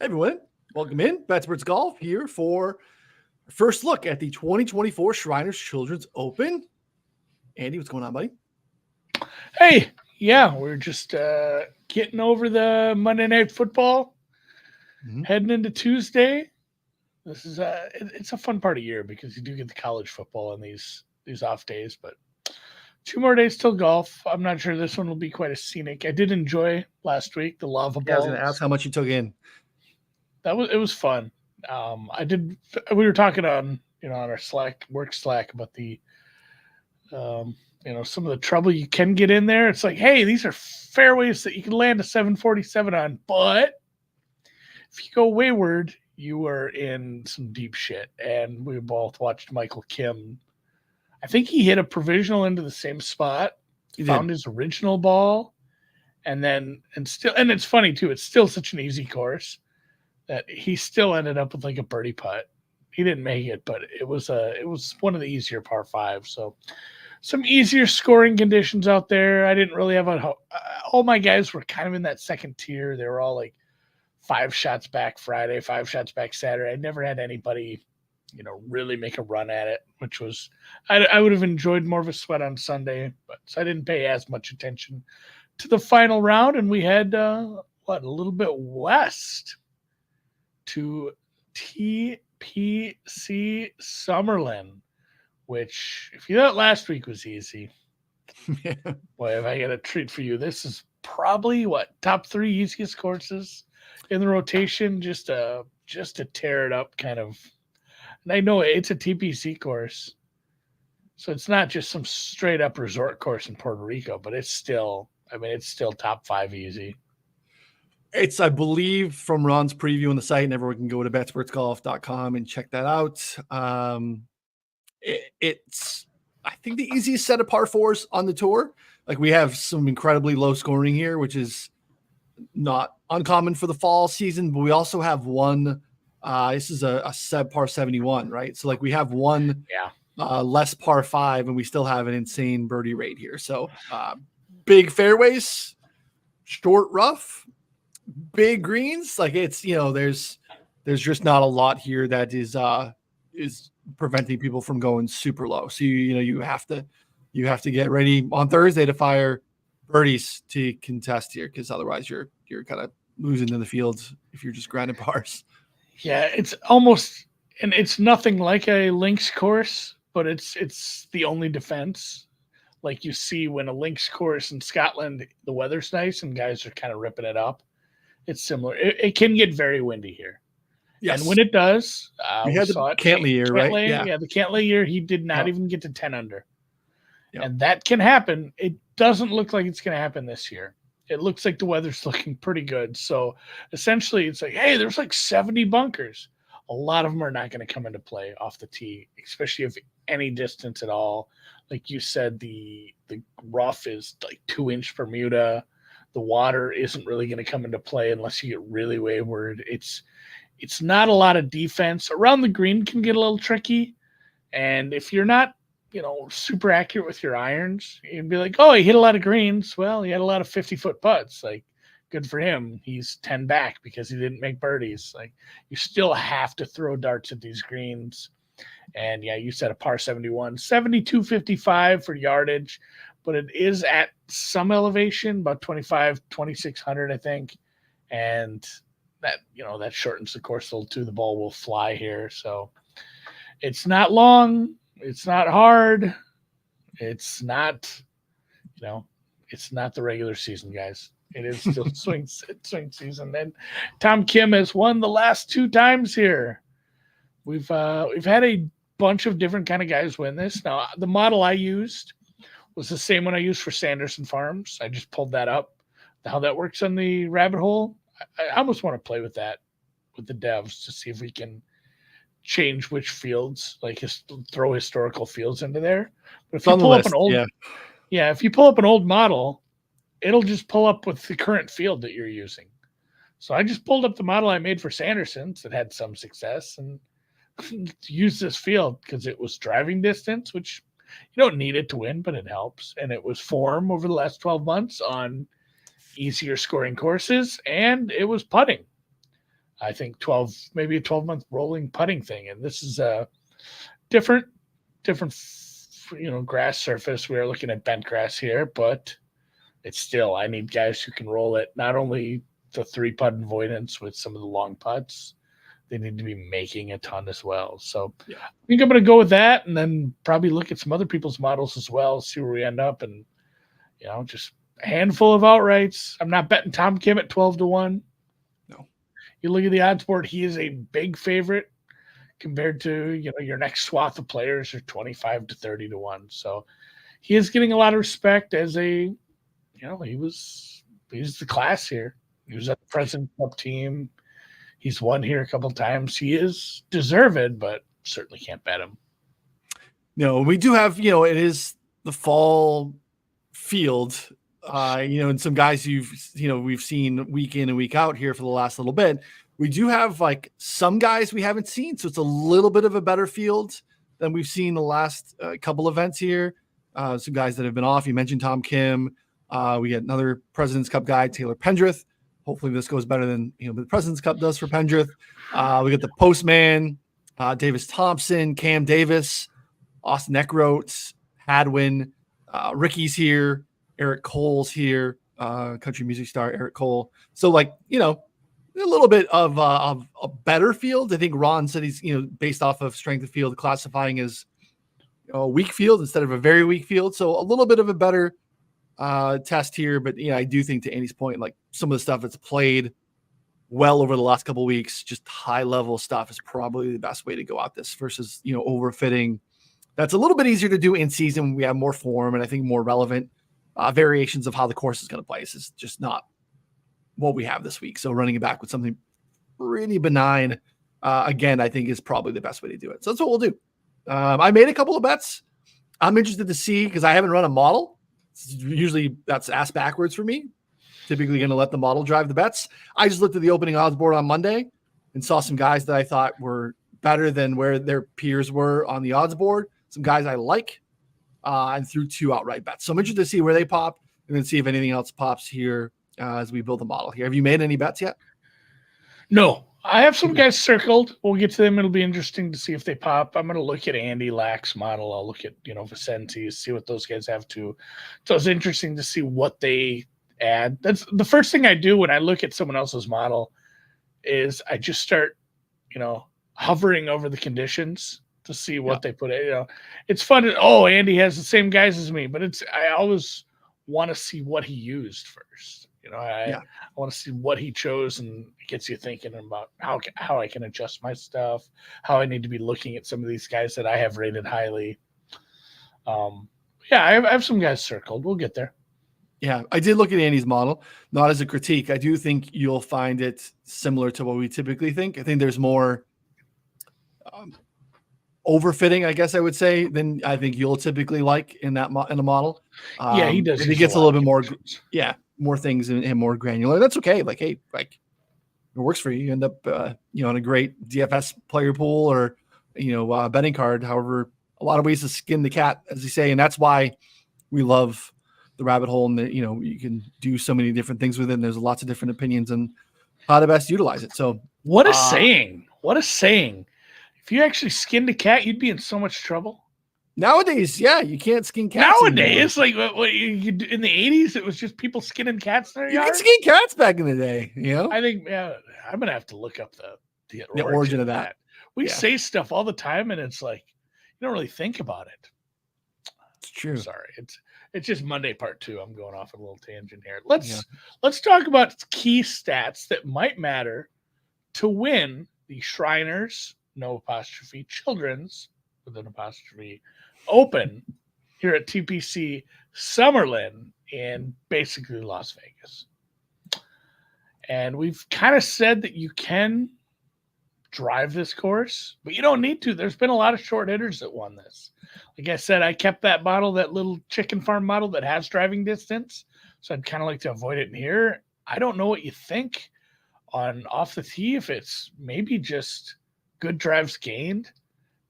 Hey everyone, welcome in. Bettsburt's Golf here for our first look at the 2024 Shriners Children's Open. Andy, what's going on, buddy? Hey, yeah, we're just getting over the Monday Night Football, heading into Tuesday. This is it's a fun part of year because you do get the college football on these off days, but 2 more days till golf. I'm not sure this one will be quite as scenic. I did enjoy last week the lava Yeah, I was balls. going to ask how much you took in. It was fun. We were talking on our work Slack about the some of the trouble you can get in there. It's like, hey, these are fairways that you can land a 747 on, but if you go wayward, you are in some deep shit. And we both watched Michael Kim. I think he hit a provisional into the same spot. He found his original ball, and it's funny too. It's still such an easy course that he still ended up with like a birdie putt. He didn't make it, but it was one of the easier par fives. So some easier scoring conditions out there. I didn't really have all my guys were kind of in that second tier. They were all like 5 shots back Friday, 5 shots back Saturday. I never had anybody, really make a run at it, which was I would have enjoyed more of a sweat on Sunday, but so I didn't pay as much attention to the final round. And we had a little bit west to TPC Summerlin, which, if you thought last week was easy, boy, if I got a treat for you, this is probably top 3 easiest courses in the rotation, just to tear it up, kind of. And I know it's a TPC course, so it's not just some straight up resort course in Puerto Rico, but it's still top 5 easy. It's, I believe, from Ron's preview on the site, and everyone can go to betsportsgolf.com and check that out. It's, I think, the easiest set of par 4s on the tour. Like, we have some incredibly low scoring here, which is not uncommon for the fall season, but we also have one. This is a sub par 71, right? So like we have one less par 5, and we still have an insane birdie rate here. So big fairways, short rough, big greens. Like, it's, there's just not a lot here that is preventing people from going super low. So you have to get ready on Thursday to fire birdies to contest here, because otherwise you're kind of losing in the field if you're just grinding pars. Yeah, it's almost, and it's nothing like a links course, but it's the only defense. Like you see when a links course in Scotland, the weather's nice and guys are kind of ripping it up. It's similar. It can get very windy here. Yes. And when it does, we had the Cantley year, right? Yeah, the Cantley year, he did not even get to 10 under. Yep. And that can happen. It doesn't look like it's going to happen this year. It looks like the weather's looking pretty good. So essentially it's like, hey, there's like 70 bunkers. A lot of them are not going to come into play off the tee, especially if any distance at all. Like you said, the rough is like 2-inch Bermuda. The water isn't really going to come into play unless you get really wayward. It's not a lot of defense. Around the green can get a little tricky. And if you're not, super accurate with your irons, you'd be like, oh, he hit a lot of greens. Well, he had a lot of 50-foot putts. Like, good for him. He's 10 back because he didn't make birdies. Like, you still have to throw darts at these greens. And yeah, you said a par 71, 72.55 for yardage, but it is at some elevation, about 2,600, I think. And that, that shortens the course a little too. The ball will fly here. So it's not long. It's not hard. It's not, it's not the regular season, guys. It is still swing season. And Tom Kim has won the last 2 times here. We've had a bunch of different kind of guys win this. Now, the model I used was the same one I used for Sanderson Farms. I just pulled that up. How that works on the rabbit hole, I almost want to play with that with the devs to see if we can change which fields, like throw historical fields into there. But if you pull up an old, if you pull up an old model, it'll just pull up with the current field that you're using. So I just pulled up the model I made for Sanderson's that had some success and used this field because it was driving distance, which you don't need it to win, but it helps. And it was form over the last 12 months on easier scoring courses, and it was putting. I think 12, maybe a 12-month rolling putting thing. And this is a different, grass surface. We are looking at bent grass here, but it's still, I need guys who can roll it. Not only the 3-putt avoidance with some of the long putts, they need to be making a ton as well. So I think I'm going to go with that, and then probably look at some other people's models as well, see where we end up, and just a handful of outrights. I'm not betting Tom Kim at 12-1. No. You look at the odds board, he is a big favorite compared to your next swath of players are 25 to 30-1. So he is getting a lot of respect as a he's the class here. He was at the President's Cup team. He's won here a couple of times. He is deserved, but certainly can't bet him. No, we do have, it is the fall field, and some guys we've seen week in and week out here for the last little bit. We do have like some guys we haven't seen. So it's a little bit of a better field than we've seen the last couple events here. Some guys that have been off. You mentioned Tom Kim. We got another President's Cup guy, Taylor Pendrith. Hopefully this goes better than the President's Cup does for Pendrith. We got the Postman, Davis Thompson, Cam Davis, Austin Eckroat, Hadwin, Ricky's here, Eric Cole's here, country music star Eric Cole. So a little bit of a better field. I think Ron said he's based off of strength of field classifying as a weak field instead of a very weak field. So a little bit of a better test here, but I do think, to Andy's point, like some of the stuff that's played well over the last couple of weeks, just high level stuff is probably the best way to go out this versus overfitting. That's a little bit easier to do in season when we have more form and I think more relevant variations of how the course is going to play. This is just not what we have this week. So running it back with something pretty benign, again, I think is probably the best way to do it. So that's what we'll do. I made a couple of bets. I'm interested to see, because I haven't run a model. Usually that's asked backwards for me. Typically going to let the model drive the bets. I just looked at the opening odds board on Monday and saw some guys that I thought were better than where their peers were on the odds board. Some guys I like, and threw 2 outright bets. So I'm interested to see where they pop and then see if anything else pops here as we build the model here. Have you made any bets yet? No, I have some guys circled. We'll get to them. It'll be interesting to see if they pop. I'm going to look at Andy Lack's model. I'll look at, Vicenti's, see what those guys have to. So it's interesting to see what they add. That's the first thing I do when I look at someone else's model is I just start, hovering over the conditions to see what they put in. It's fun. Andy has the same guys as me, but I always want to see what he used first. I want to see what he chose, and it gets you thinking about how I can adjust my stuff, how I need to be looking at some of these guys that I have rated highly. I have some guys circled. We'll get there. Yeah, I did look at Andy's model, not as a critique. I do think you'll find it similar to what we typically think. I think there's more overfitting, I guess I would say, than I think you'll typically like in that in a model. He does. He gets a little bit more, more things and more granular. That's okay. Like, hey, it works for you. You end up, in a great DFS player pool or, betting card. However, a lot of ways to skin the cat, as you say, and that's why we love the rabbit hole. And that you can do so many different things with it. And there's lots of different opinions on how to best utilize it. So, what a saying! What a saying! If you actually skinned a cat, you'd be in so much trouble. Nowadays, you can't skin cats. Nowadays, anymore. Like what in the 80s, it was just people skinning cats in their yard. You could skin cats back in the day, I think I'm gonna have to look up the origin of that. We say stuff all the time, and it's like you don't really think about it. It's true. Sorry, it's just Monday part 2. I'm going off a little tangent here. Let's talk about key stats that might matter to win the Shriners Children's with an apostrophe Open here at TPC Summerlin in basically Las Vegas. And we've kind of said that you can drive this course, but you don't need to. There's been a lot of short hitters that won this. Like I said, I kept that little chicken farm model that has driving distance. So I'd kind of like to avoid it in here. I don't know what you think on off the tee, if it's maybe just good drives gained,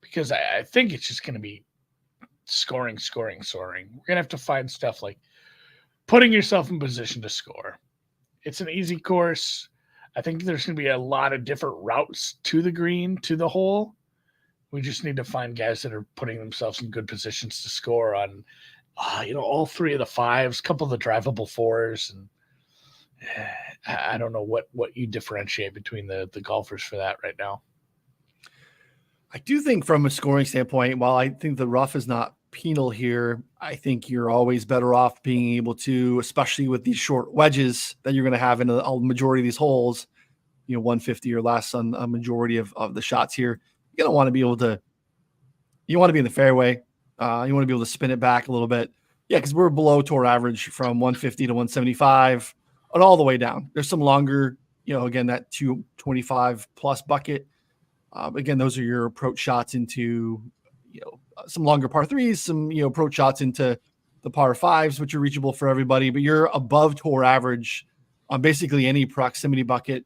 because I think it's just going to be scoring. We're going to have to find stuff like putting yourself in position to score. It's an easy course. I think there's going to be a lot of different routes to the green, to the hole. We just need to find guys that are putting themselves in good positions to score on, all three of the fives, a couple of the drivable fours, and I don't know what you differentiate between the golfers for that right now. I do think from a scoring standpoint, while I think the rough is not penal here, I think you're always better off being able to, especially with these short wedges that you're going to have in a majority of these holes, 150 or less on a majority of the shots here. You're going to want to be able to, you want to be in the fairway. You want to be able to spin it back a little bit. Yeah, because we're below tour average from 150 to 175 and all the way down. There's some longer, again, that 225 plus bucket. Again, those are your approach shots into, some longer par threes, some, approach shots into the par fives, which are reachable for everybody, but you're above tour average on basically any proximity bucket,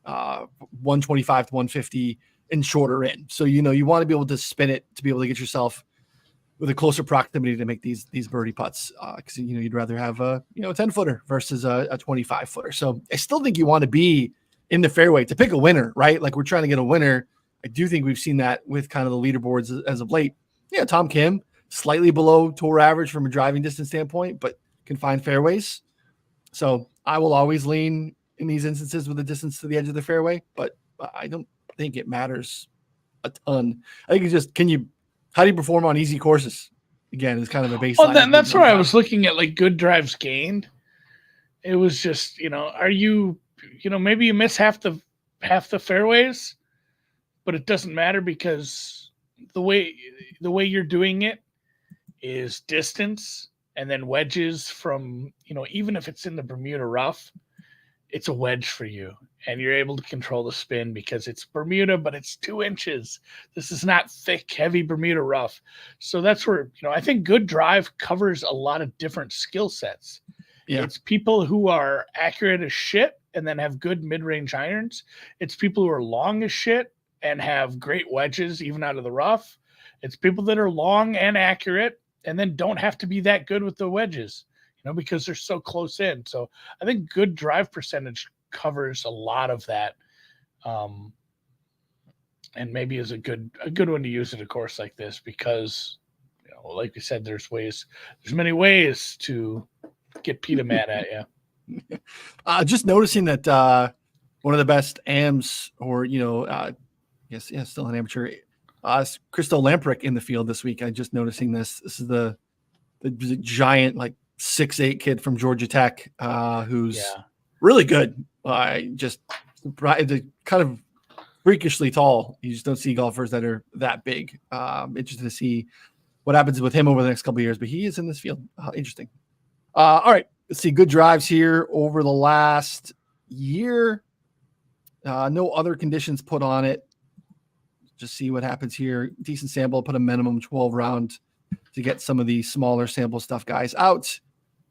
125 to 150 and shorter in. So, you want to be able to spin it to be able to get yourself with a closer proximity to make these birdie putts. Cause you'd rather have a 10 footer versus a 25 footer. So I still think you want to be in the fairway to pick a winner, right? Like we're trying to get a winner. I do think we've seen that with kind of the leaderboards as of late. Yeah. Tom Kim, slightly below tour average from a driving distance standpoint, but can find fairways. So I will always lean in these instances with the distance to the edge of the fairway, but I don't think it matters a ton. I think it's just, how do you perform on easy courses? Again, it's kind of a baseline. Well, that's where I was looking at like good drives gained. It was just, are you, maybe you miss half the fairways, but it doesn't matter because the way you're doing it is distance and then wedges from, even if it's in the Bermuda rough, it's a wedge for you and you're able to control the spin because it's Bermuda, but it's 2 inches. This is not thick, heavy Bermuda rough. So that's where, I think good drive covers a lot of different skill sets. Yeah. It's people who are accurate as shit and then have good mid-range irons. It's people who are long as shit and have great wedges even out of the rough. It's people that are long and accurate and then don't have to be that good with the wedges, because they're so close in. So I think good drive percentage covers a lot of that. And maybe is a good one to use at a course like this because, like we said, there's many ways to get PETA mad at you. Just noticing that one of the best AMs or, still an amateur, Crystal Lamprick in the field this week. I'm just noticing this. This is the giant, 6'8" kid from Georgia Tech, who's really good. Just kind of freakishly tall. You just don't see golfers that are that big. Interested to see what happens with him over the next couple of years, but he is in this field. Interesting. All right, let's see. Good drives here over the last year. No other conditions put on it. Just see what happens here. Decent sample. Put a minimum 12 round to get some of the smaller sample stuff guys out.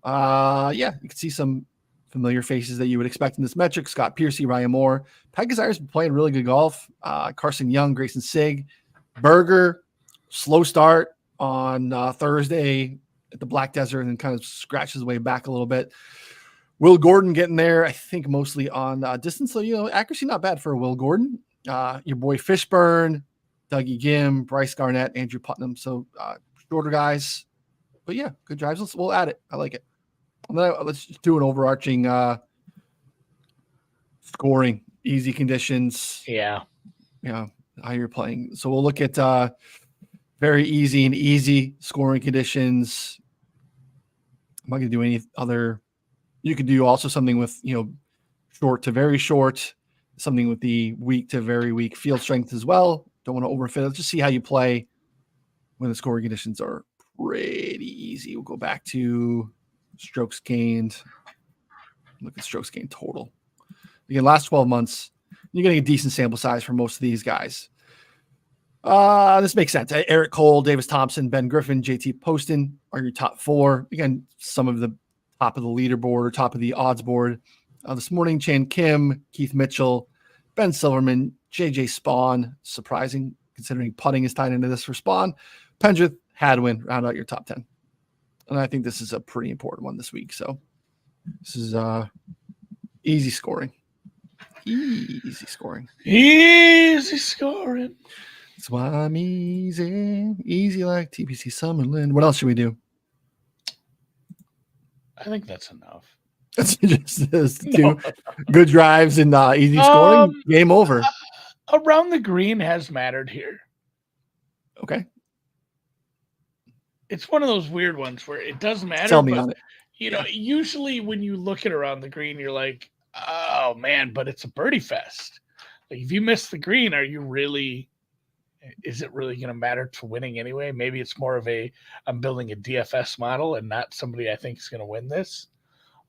You can see some familiar faces that you would expect in this metric. Scott Piercy, Ryan Moore. Pat Gazzar's been playing really good golf. Carson Young, Grayson Sigg. Berger, slow start on Thursday at the Black Desert and kind of scratches his way back a little bit. Will Gordon getting there, I think mostly on distance. So, accuracy not bad for Will Gordon. Your boy Fishburne, Dougie Gim, Bryce Garnett, Andrew Putnam. So shorter guys. But yeah, good drives. We'll add it. I like it. And then let's just do an overarching scoring, easy conditions. Yeah. How you're playing. So we'll look at very easy and easy scoring conditions. I'm not going to do any other. You could do also something with, short to very short, something with the weak to very weak field strength as well. Don't want to overfit. Let's just see how you play when the scoring conditions are pretty easy. We'll go back to strokes gained. Look at strokes gained total. Again, last 12 months, you're getting a decent sample size for most of these guys. This makes sense. Eric Cole, Davis Thompson, Ben Griffin, JT Poston are your top 4. Again, some of the top of the leaderboard or top of the odds board. This morning, Chan Kim, Keith Mitchell, Ben Silverman, JJ Spawn. Surprising considering putting is tied into this for Spawn. Pendrith, Hadwin, round out your top 10. And I think this is a pretty important one this week. So this is easy scoring. Easy scoring. Easy scoring. That's why I'm easy. Easy like TPC Summerlin. What else should we do? I think that's enough. That's just two good drives and easy scoring. Game over. Around the green has mattered here. Okay. It's one of those weird ones where it does matter. Tell me on it. You know, usually when you look at around the green, you're like, oh man, but it's a birdie fest. Like if you miss the green, is it really going to matter to winning anyway? Maybe it's more of I'm building a DFS model and not somebody I think is going to win this.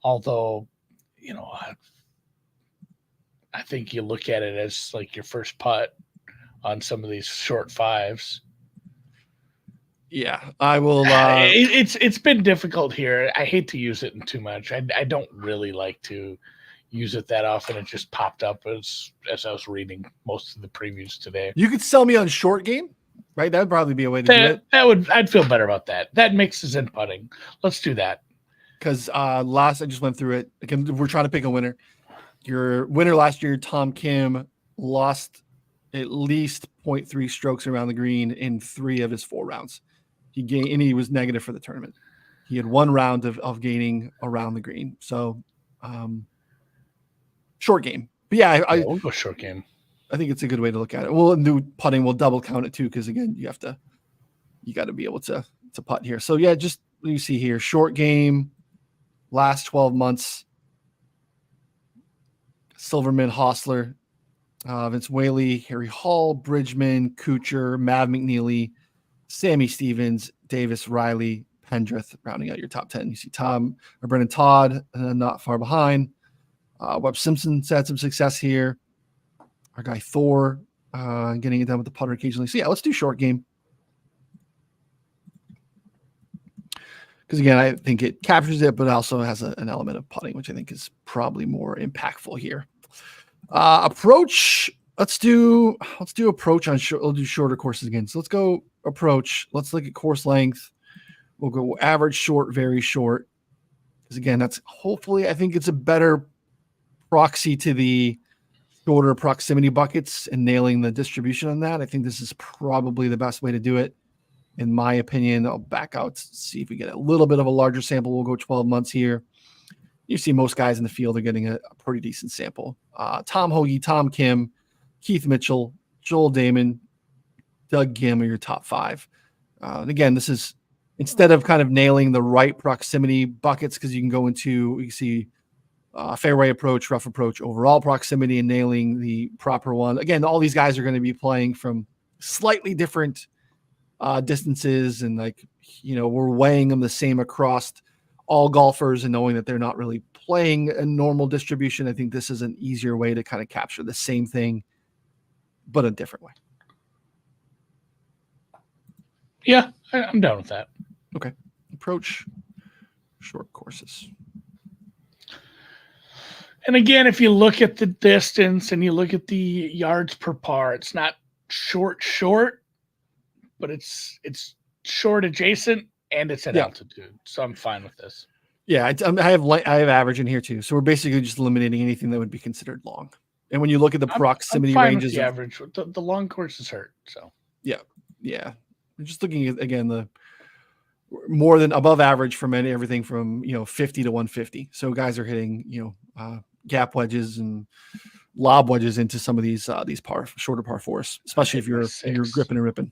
Although, you know, I think you look at it as like your first putt on some of these short fives. Yeah, I will. It's been difficult here. I hate to use it too much. I don't really like to use it that often. It just popped up as I was reading most of the previews today. You could sell me on short game, right? That would probably be a way to do it. I'd feel better about that. That mixes in putting. Let's do that. Because I just went through it. Again, we're trying to pick a winner. Your winner last year, Tom Kim, lost at least 0.3 strokes around the green in 3 of his 4 rounds. He was negative for the tournament. He had 1 round of gaining around the green. So short game. But yeah, we'll go short game. I think it's a good way to look at it. We'll do putting. We'll double count it too, because again, you got to be able to putt here. So yeah, just you see here, short game, last 12 months. Silverman, Hostler, Vince Whaley, Harry Hall, Bridgman, Kuchar, Mav McNeely, Sammy Stevens, Davis, Riley, Pendrith, rounding out your top 10. You see Brennan Todd, not far behind. Webb Simpson's had some success here. Our guy Thor, getting it done with the putter occasionally. So yeah, let's do short game. Because again, I think it captures it, but also has an element of putting, which I think is probably more impactful here. Approach. Let's do approach on short. We'll do shorter courses again. So let's go approach. Let's look at course length. We'll go average, short, very short. Because again, I think it's a better proxy to the shorter proximity buckets and nailing the distribution on that. I think this is probably the best way to do it. In my opinion, I'll back out, see if we get a little bit of a larger sample. We'll go 12 months here. You see most guys in the field are getting a pretty decent sample. Tom Hoagie, Tom Kim, Keith Mitchell, Joel Damon, Doug Kim are your top 5. And again, this is instead of kind of nailing the right proximity buckets, because you can see fairway approach, rough approach, overall proximity, and nailing the proper one. Again, all these guys are going to be playing from slightly different distances, and we're weighing them the same across all golfers and knowing that they're not really playing a normal distribution. I think this is an easier way to kind of capture the same thing, but a different way. Yeah, I'm down with that. Okay. Approach short courses. And again, if you look at the distance and you look at the yards per par, it's not short, but it's short adjacent and it's at altitude. So I'm fine with this. Yeah, I have average in here too. So we're basically just eliminating anything that would be considered long. And when you look at the proximity ranges, the average, the long courses hurt. So yeah. I'm just looking at again the more than above average from everything from 50 to 150. So guys are hitting gap wedges and lob wedges into some of these shorter par 4s, especially if you're gripping and ripping.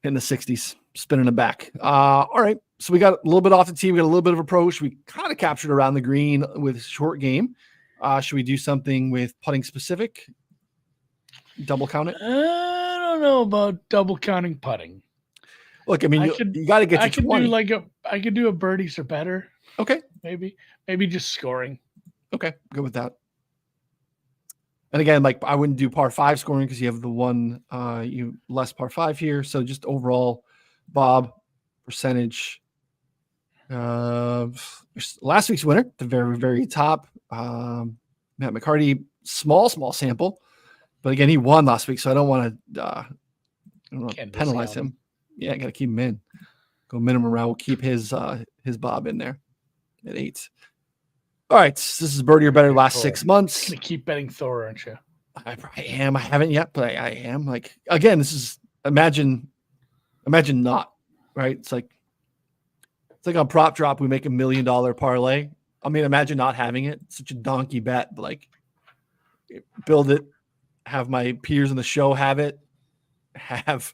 In the 60s, spinning it back. All right. So we got a little bit off the tee. We got a little bit of approach. We kind of captured around the green with short game. Should we do something with putting specific? Double count it? I don't know about double counting putting. Look, I mean, you got to get to 20. I could do a birdies or better. Okay. Maybe just scoring. Okay. Good with that. And again, I wouldn't do par 5 scoring because you have the one less par 5 here. So just overall, Bob, percentage. Last week's winner, the very, very top, Matt McCarty, small sample. But again, he won last week, so I don't want to penalize him. Yeah, I got to keep him in. Go minimum round. We'll keep his Bob in there at 8. All right, this is Birdie or Better last Thor. 6 months. You're gonna keep betting Thor, aren't you? I am. I haven't yet, but I am. Like, again, this is imagine not, right? It's like on Prop Drop, we make $1 million parlay. I mean, imagine not having it. It's such a donkey bet, but like build it, have my peers in the show have it, have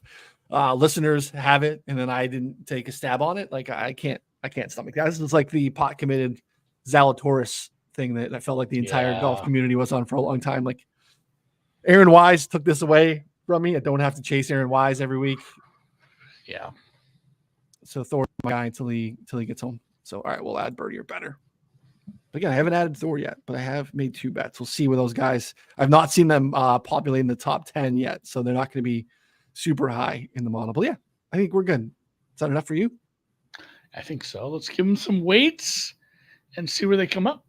listeners have it, and then I didn't take a stab on it. Like I can't stomach that. This is like the pot committed Zalatoris thing that I felt like the entire golf community was on for a long time. Like Aaron Wise took this away from me. I don't have to chase Aaron Wise every week. Yeah. So Thor my guy until he gets home. So all right, we'll add Birdie or Better. Again, I haven't added Thor yet, but I have made 2 bets. We'll see where those guys. I've not seen them populate in the top 10 yet, so they're not going to be super high in the model. But yeah, I think we're good. Is that enough for you? I think so. Let's give them some weights and see where they come up.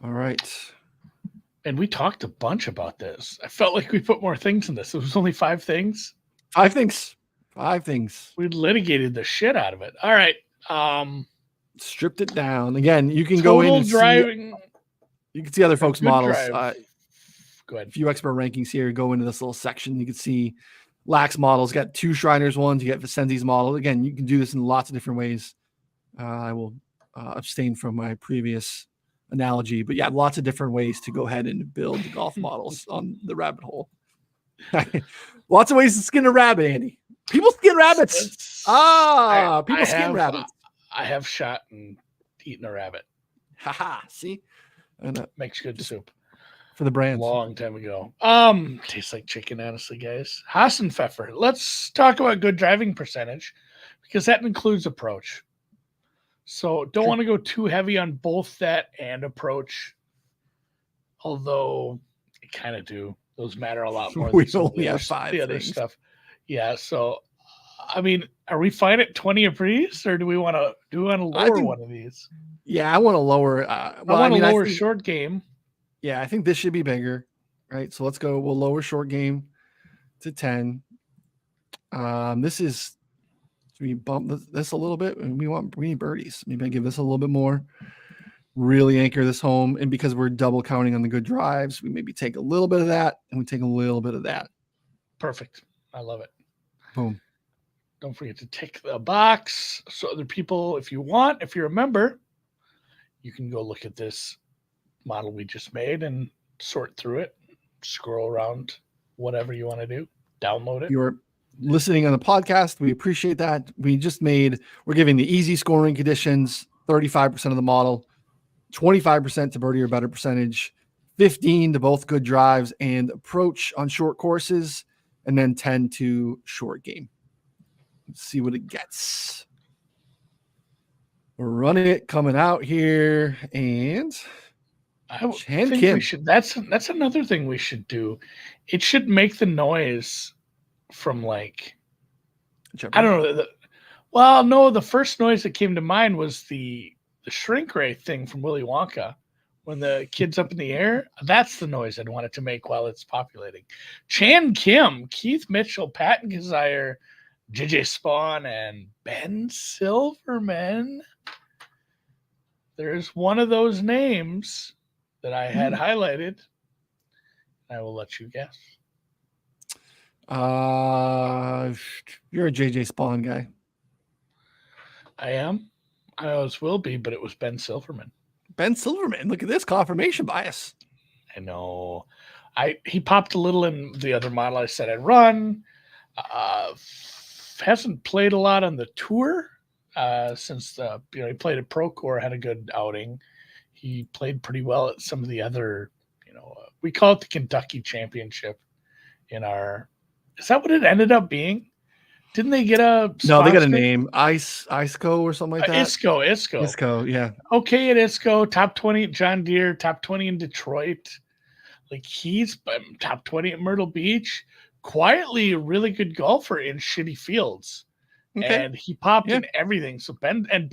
All right. And we talked a bunch about this. I felt like we put more things in this. It was only 5 things. 5 things. 5 things. We litigated the shit out of it. All right. Stripped it down. Again, you can go in and driving. You can see other folks' models. Go ahead. A few expert rankings here. Go into this little section. You can see Lax models. Got 2 Shriners ones. You get Vicenzi's model. Again, you can do this in lots of different ways. I will abstain from my previous analogy, but yeah, lots of different ways to go ahead and build the golf models on the rabbit hole. Lots of ways to skin a rabbit, Andy. People skin rabbits. People skin rabbits. I have shot and eaten a rabbit. Haha. See, and makes good soup for the brand. Long time ago. Tastes like chicken, honestly, guys. Hassenpfeffer. Let's talk about good driving percentage because that includes approach. So don't want to go too heavy on both that and approach, although I kind of do. Those matter a lot more. We only have 5 the other stuff. Yeah. So, I mean, are we fine at 20 apiece, or do we want to lower one of these? Yeah, I want to lower. I want to lower short game. Yeah, I think this should be bigger, right? So let's go. We'll lower short game to 10. This is. Should we bump this a little bit? And we need birdies. Maybe I give this a little bit more. Really anchor this home. And because we're double counting on the good drives, we maybe take a little bit of that and we take a little bit of that. Perfect. I love it. Boom. Don't forget to tick the box so other people, if you're a member, you can go look at this model we just made and sort through it, scroll around, whatever you want to do, download it. You're listening on the podcast. We appreciate that. We're giving the easy scoring conditions, 35% of the model, 25% to Birdie or Better percentage, 15 to both good drives and approach on short courses, and then 10 to short game. Let's see what it gets. We're running it coming out here, and I think we should. That's another thing we should do. It should make the noise from like I don't know. The first noise that came to mind was the shrink ray thing from Willy Wonka when the kid's up in the air. That's the noise I'd want it to make while it's populating. Chan Kim, Keith Mitchell, Patton Kazire, JJ Spawn, and Ben Silverman. There's one of those names that I had highlighted. I will let you guess. You're a JJ Spawn guy. I am. I always will be, but it was Ben Silverman. Ben Silverman. Look at this confirmation bias. I know. He popped a little in the other model I said I'd run. Hasn't played a lot on the tour since he played at Procore, had a good outing. He played pretty well at some of the other, we call it the Kentucky Championship in our. Is that what it ended up being? Didn't they get a sponsor? No, they got a name. ISCO or something like that. ISCO, yeah. Okay at ISCO, top 20 at John Deere, top 20 in Detroit. Like he's top 20 at Myrtle Beach. Quietly a really good golfer in shitty fields. Okay. And he popped in everything. So Ben and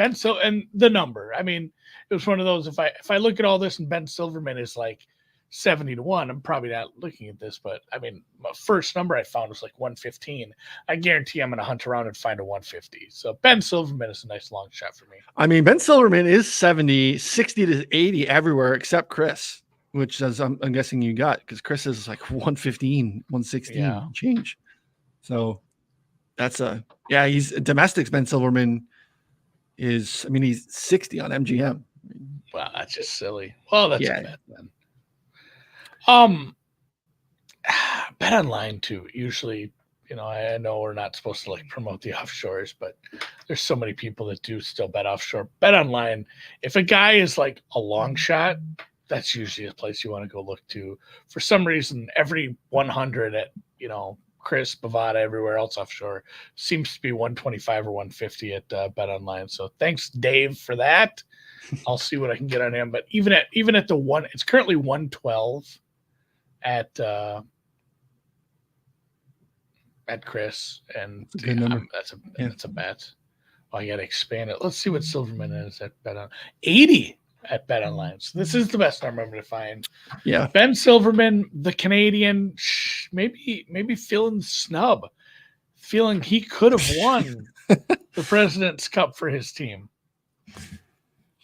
the number. I mean, it was one of those, if I look at all this and Ben Silverman is like 70-1. I'm probably not looking at this, but I mean, my first number I found was like 115. I guarantee I'm going to hunt around and find a 150. So Ben Silverman is a nice long shot for me. I mean, Ben Silverman is 70, 60 to 80 everywhere except Chris, which is, I'm guessing you got, because Chris is like 115, 116 change. So that's he's domestics. Ben Silverman is, I mean, he's 60 on MGM. Wow, that's just silly. Well, that's a bet then. Bet online too. Usually, I know we're not supposed to like promote the offshores, but there's so many people that do still bet offshore. Bet online. If a guy is like a long shot, that's usually a place you want to go look to. For some reason, every 100 at Chris, Bovada, everywhere else offshore seems to be 125 or 150 at Bet Online. So thanks, Dave, for that. I'll see what I can get on him. But even at the one, it's currently 112 at Chris, and that's a bet. Oh, I got to expand it. Let's see what Silverman is at Bet On 80 at Bet Online. So this is the best number I'm going to find. Yeah, Ben Silverman, the Canadian, maybe feeling snub, feeling he could have won the President's Cup for his team.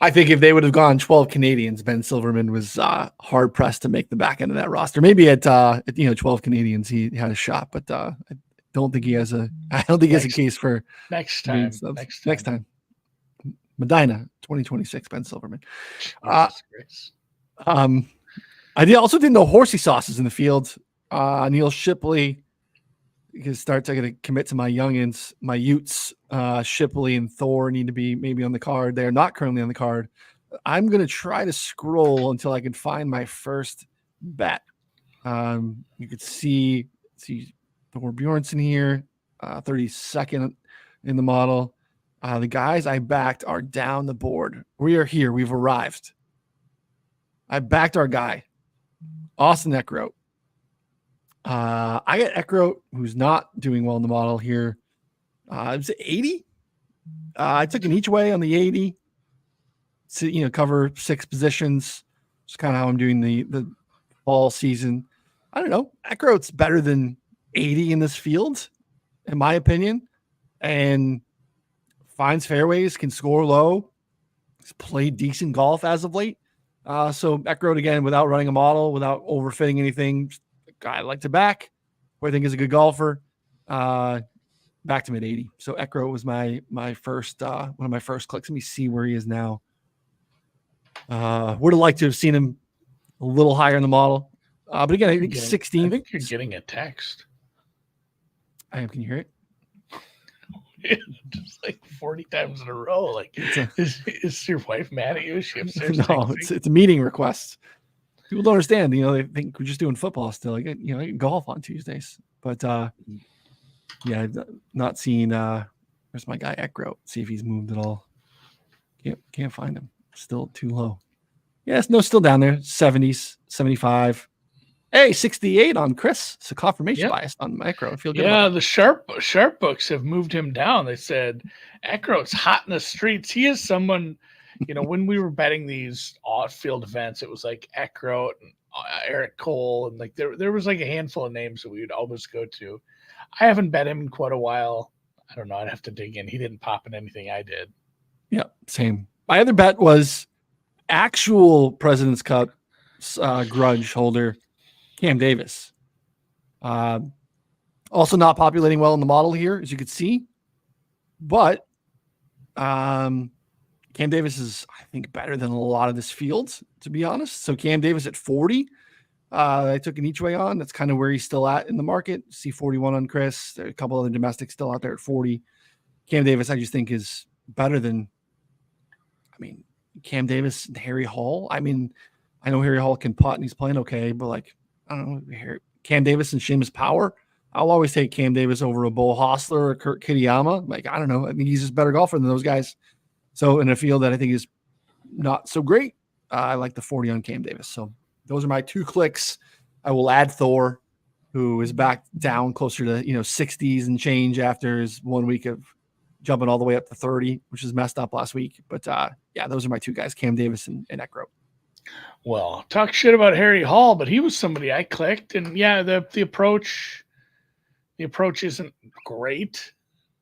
I think if they would have gone 12 Canadians, Ben Silverman was hard pressed to make the back end of that roster. Maybe at 12 Canadians he had a shot, but I don't think he has a case for next time. Next time. Medina 2026 Ben Silverman. I also didn't know Horsey sauces in the field. Neil Shipley. Because starts, I got to commit to my youngins, my Utes. Shipley and Thor need to be maybe on the card. They are not currently on the card. I'm going to try to scroll until I can find my first bet. You could see Thor Bjornsson here, 32nd in the model. The guys I backed are down the board. We are here. We've arrived. I backed our guy, Austin Eckroat. I got Eckroat, who's not doing well in the model here. It was 80. I took an each way on the 80 to, cover 6 positions. It's kind of how I'm doing the fall season. I don't know. Eckroat's better than 80 in this field, in my opinion, and finds fairways, can score low. He's played decent golf as of late. So Eckroat, again, without running a model, without overfitting anything, guy I like to back, who I think is a good golfer. Back to mid 80. So Eckroat was my first one of my first clicks. Let me see where he is now. Would have liked to have seen him a little higher in the model. But again, I think 16. I think you're getting a text. I am. Can you hear it? Just like 40 times in a row. Like, is your wife mad at you? She upstairs? No, it's a meeting request. People don't understand, they think we're just doing football still. I get golf on Tuesdays, but I've not seen. Where's my guy Eckroat? See if he's moved at all. Can't find him. Still too low. Yes, no, still down there. 70s, 75. Hey, 68 on Chris. It's a confirmation bias on Eckroat. I feel good. Yeah, the sharp books have moved him down. They said Eckroat's hot in the streets. He is someone. When we were betting these off-field events, it was like Eckroat and Eric Cole, and like there was like a handful of names that we would always go to. I haven't bet him in quite a while. I don't know. I'd have to dig in. He didn't pop in anything I did. Yeah, same. My other bet was actual President's Cup grudge holder Cam Davis. Also not populating well in the model here, as you can see, but Cam Davis is, I think, better than a lot of this field, to be honest. So Cam Davis at 40. I took an each way on. That's kind of where he's still at in the market. See 41 on Chris. There are a couple other domestics still out there at 40. Cam Davis, I just think, is better than, Cam Davis and Harry Hall. I know Harry Hall can putt and he's playing okay, but I don't know, Cam Davis and Seamus Power. I'll always take Cam Davis over a Bo Hostler or Kurt Kitayama. I don't know. I think he's just a better golfer than those guys. So in a field that I think is not so great, I like the 40 on Cam Davis. So those are my 2 clicks. I will add Thor, who is back down closer to 60s and change after his 1 week of jumping all the way up to 30, which is messed up last week. But those are my 2 guys, Cam Davis and Eckroat. Well, talk shit about Harry Hall, but he was somebody I clicked, and yeah, the approach isn't great,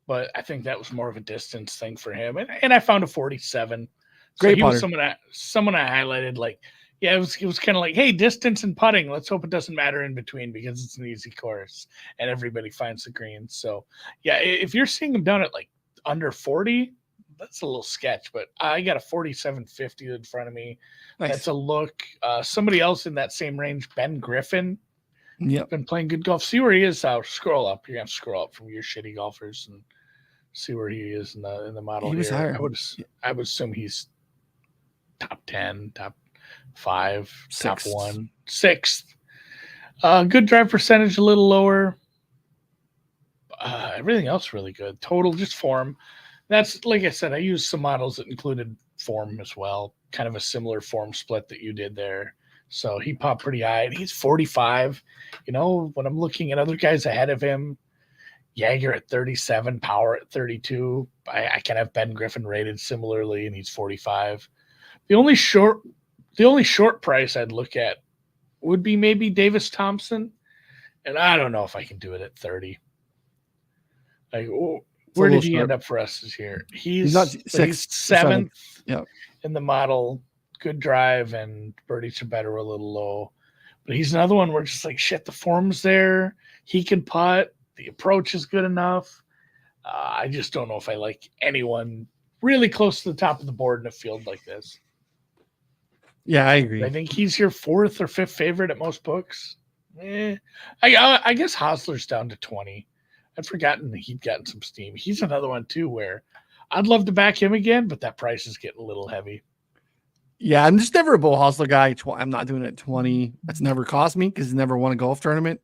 but I think that was more of a distance thing for him. And I found a 47. So Great he was putter. someone I highlighted like, yeah, it was kind of like, hey, distance and putting. Let's hope it doesn't matter in between because it's an easy course and everybody finds the greens. So yeah, if you're seeing him down at like under 40, that's a little sketch, but I got a 47.50 in front of me. Nice. That's a look. Somebody else in that same range, Ben Griffin. Yep. Been playing good golf. See where he is. Scroll up. You're gonna have to scroll up from your shitty golfers and see where he is in the model. He was here. higher. I would assume he's top 10, top 5, Sixth. top 1, 6th. Good drive percentage, a little lower. Everything else really good. Total just form. That's like I said. I used some models that included form as well. Kind of a similar form split that you did there. So he popped pretty high, and he's 45. You know, when I'm looking at other guys ahead of him, Jaeger at 37, Power at 32. I can have Ben Griffin rated similarly, and he's 45. The only short price I'd look at would be maybe Davis Thompson, and I don't know if I can do it at 30. Like, where did he end up for us this year? He's not sixth, he's 7th yep. in the model. Good drive, and birdies are better, a little low. But he's another one where it's just like, shit, the form's there. He can putt. The approach is good enough. I just don't know if I like anyone really close to the top of the board in a field like this. Yeah, I agree. I think he's your 4th or 5th favorite at most books. I guess Hosler's down to 20. I'd forgotten that he'd gotten some steam. He's another one, too, where I'd love to back him again, but that price is getting a little heavy. Yeah, I'm just never a Bo Hosler guy. I'm not doing it at 20. That's never cost me because he never won a golf tournament.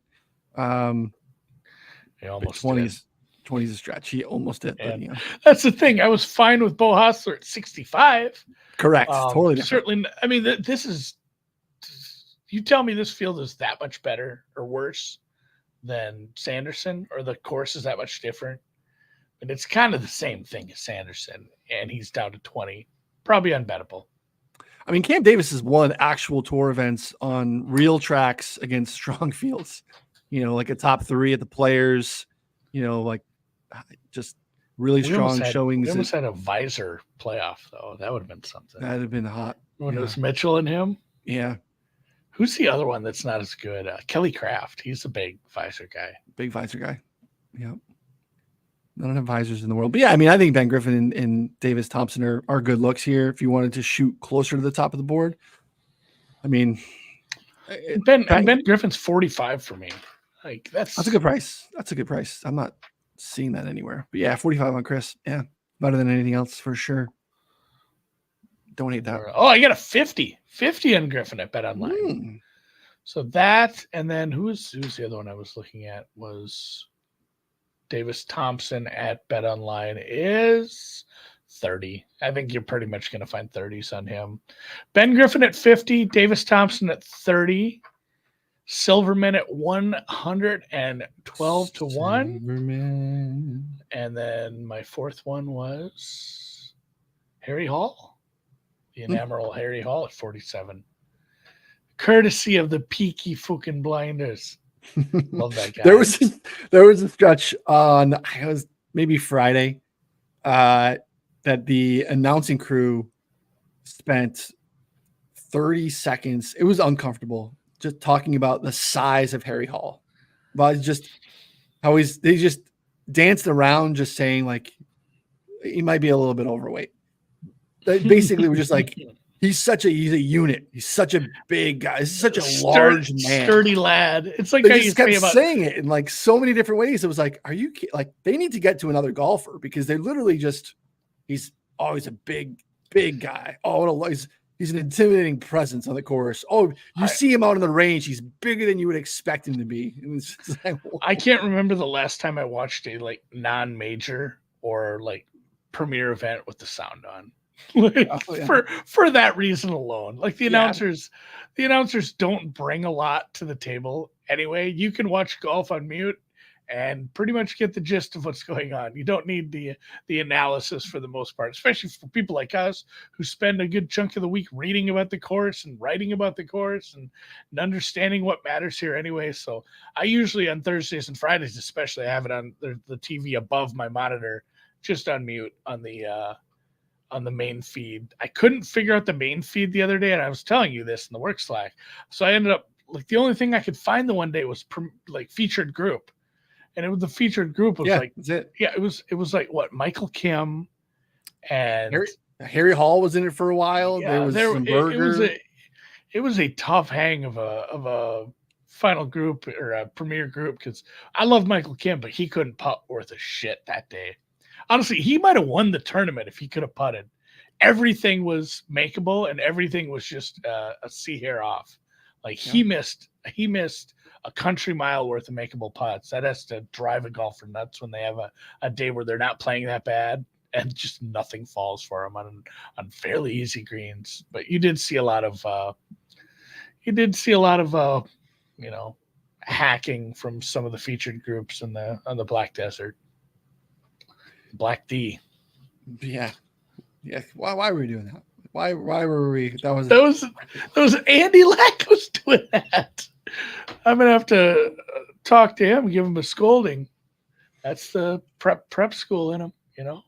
He almost 20 did. is 20 is a stretch. He almost did. But, that's the thing. I was fine with Bo Hosler at 65. Correct. Totally different. Certainly. I mean, this is. You tell me this field is that much better or worse than Sanderson, or the course is that much different. And it's kind of the same thing as Sanderson, and he's down to 20. Probably unbettable. I mean, Cam Davis has won actual tour events on real tracks against strong fields. You know, like a top 3 at the Players. You know, like just really strong showings. We almost had a Visor playoff, though. That would have been something. That'd have been hot. When it was Mitchell and him? Yeah. Who's the other one that's not as good? Kelly Craft. He's a big Visor guy. Big Visor guy. Yeah. None of the visors in the world. But yeah, I mean, I think Ben Griffin and Davis Thompson are good looks here if you wanted to shoot closer to the top of the board. I mean, Ben Griffin's 45 for me. Like that's a good price. That's a good price. I'm not seeing that anywhere. But yeah, 45 on Chris. Yeah. Better than anything else for sure. Don't hate that. Oh, I got a 50 on Griffin at Bet Online. So that, and then who's the other one I was looking at was Davis Thompson at Bet Online is 30. I think you're pretty much going to find 30s on him. Ben Griffin at 50, Davis Thompson at 30, Silverman at 112 to 1. Silverman. And then my 4th one was Harry Hall, the Enamoral Harry Hall at 47. Courtesy of the Peaky fucking Blinders. Love that guy. There was a stretch on, it was maybe Friday, that the announcing crew spent 30 seconds. It was uncomfortable just talking about the size of Harry Hall, but just how they just danced around, just saying like he might be a little bit overweight. They basically were just like, he's a unit. He's such a big guy. He's such a large man, sturdy lad. It's like they just kept saying it in like so many different ways. It was like, are you like, they need to get to another golfer because they're literally just, he's always a big guy. Oh, he's an intimidating presence on the course. Oh, you see him out on the range. He's bigger than you would expect him to be. Like, I can't remember the last time I watched a like non-major or like premier event with the sound on. For that reason alone, like the announcers don't bring a lot to the table anyway. You can watch golf on mute and pretty much get the gist of what's going on. You don't need the analysis for the most part, especially for people like us who spend a good chunk of the week reading about the course and writing about the course and understanding what matters here anyway. So I usually on Thursdays and Fridays, especially, I have it on the TV above my monitor, just on mute on the main feed. I couldn't figure out the main feed the other day, and I was telling you this in the work Slack. So I ended up like the only thing I could find the one day was like featured group. And it was the featured group was that's it. Yeah, it was like what, Michael Kim and Harry Hall was in it for a while. Yeah, there was some Berger. It was a tough hang of a final group or a premier group, because I love Michael Kim, but he couldn't putt worth a shit that day. Honestly, he might have won the tournament if he could have putted. Everything was makeable, and everything was just a sea hair off. Like he missed a country mile worth of makeable putts. That has to drive a golfer nuts when they have a day where they're not playing that bad and just nothing falls for them on fairly easy greens. But you did see a lot of hacking from some of the featured groups on the Black Desert. Black D. Yeah. Why were we doing that? Why were we? That was Andy Lack was doing that. I'm gonna have to talk to him, give him a scolding. That's the prep school in him, you know.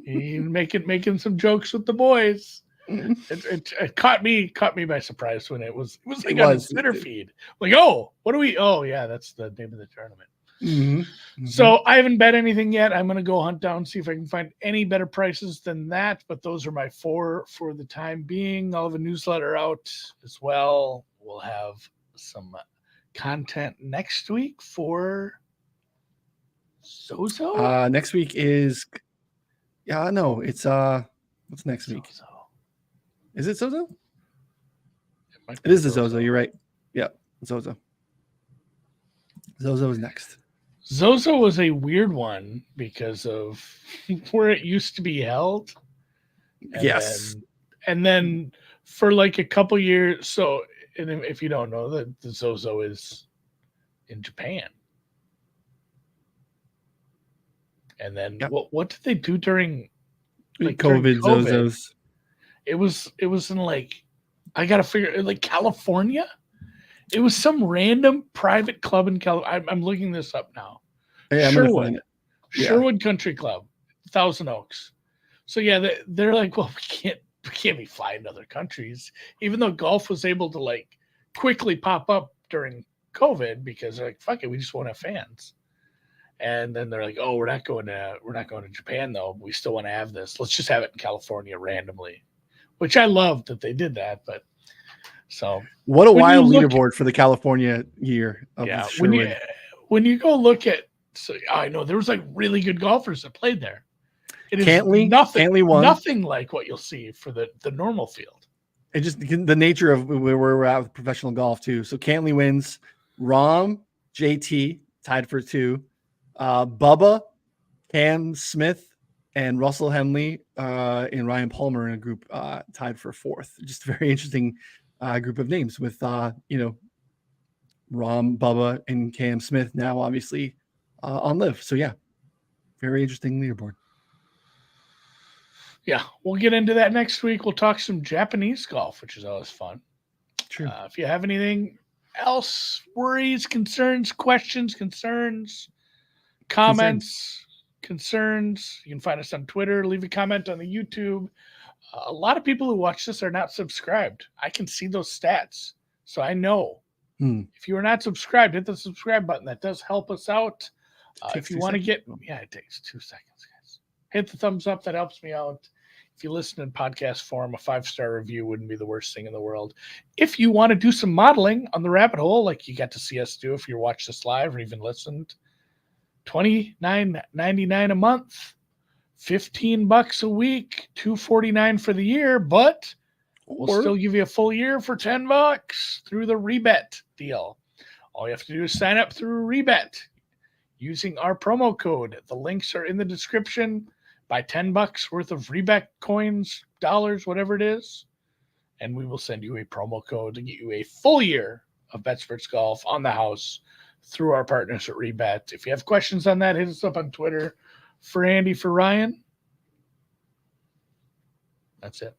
He making some jokes with the boys. It caught me by surprise when it was like on the Twitter feed. Like, oh, what do we? Oh, yeah, that's the name of the tournament. Mm-hmm. Mm-hmm. So I haven't bet anything yet. I'm going to go hunt down, see if I can find any better prices than that. But those are my 4 for the time being. I'll have a newsletter out as well. We'll have some content next week for Zozo. Next week is, it's what's next week? Zozo. Is it Zozo? It is the Zozo. You're right. Yeah, Zozo. Zozo is next. Zozo was a weird one because of where it used to be held. Yes. And then for like a couple years. So, and if you don't know, the Zozo is in Japan. And then what did they do during COVID Zozos? It was in like, I got to figure, like California. It was some random private club in California. I'm looking this up now. Yeah, Sherwood Country Club, Thousand Oaks. So yeah, they're like, well, we can't be flying to other countries, even though golf was able to like quickly pop up during COVID because they're like, fuck it, we just won't have fans. And then they're like, oh, we're not going to Japan though. We still want to have this. Let's just have it in California randomly, which I love that they did that, but. So what a wild leaderboard for the California year. Yeah, when you go look at, so I know there was like really good golfers that played there. It is nothing like what you'll see for the normal field. It just the nature of where we're at with professional golf too. So Cantley wins. Rahm, JT tied for 2. Bubba, Cam Smith, and Russell Henley and Ryan Palmer in a group tied for 4th. Just very interesting. Group of names with Rom, Bubba, and Cam Smith now obviously on live. So yeah, very interesting leaderboard. Yeah, we'll get into that next week. We'll talk some Japanese golf, which is always fun. True. If you have anything else, worries, concerns, questions, comments, concerns, you can find us on Twitter. Leave a comment on the YouTube. A lot of people who watch this are not subscribed. I can see those stats. So I know if you are not subscribed, hit the subscribe button. That does help us out. If you want to it takes 2 seconds, guys. Hit the thumbs up. That helps me out. If you listen in podcast form, a 5-star review wouldn't be the worst thing in the world. If you want to do some modeling on the rabbit hole, like you got to see us do if you watch this live or even listened, $29.99 a month. $15 a week, $249 for the year, but we'll still give you a full year for $10 through the Rebet deal. All you have to do is sign up through Rebet using our promo code. The links are in the description. Buy $10 worth of Rebet coins, dollars, whatever it is, and we will send you a promo code to get you a full year of BetSports Golf on the house through our partners at Rebat. If you have questions on that, hit us up on Twitter. For Andy, for Ryan, that's it.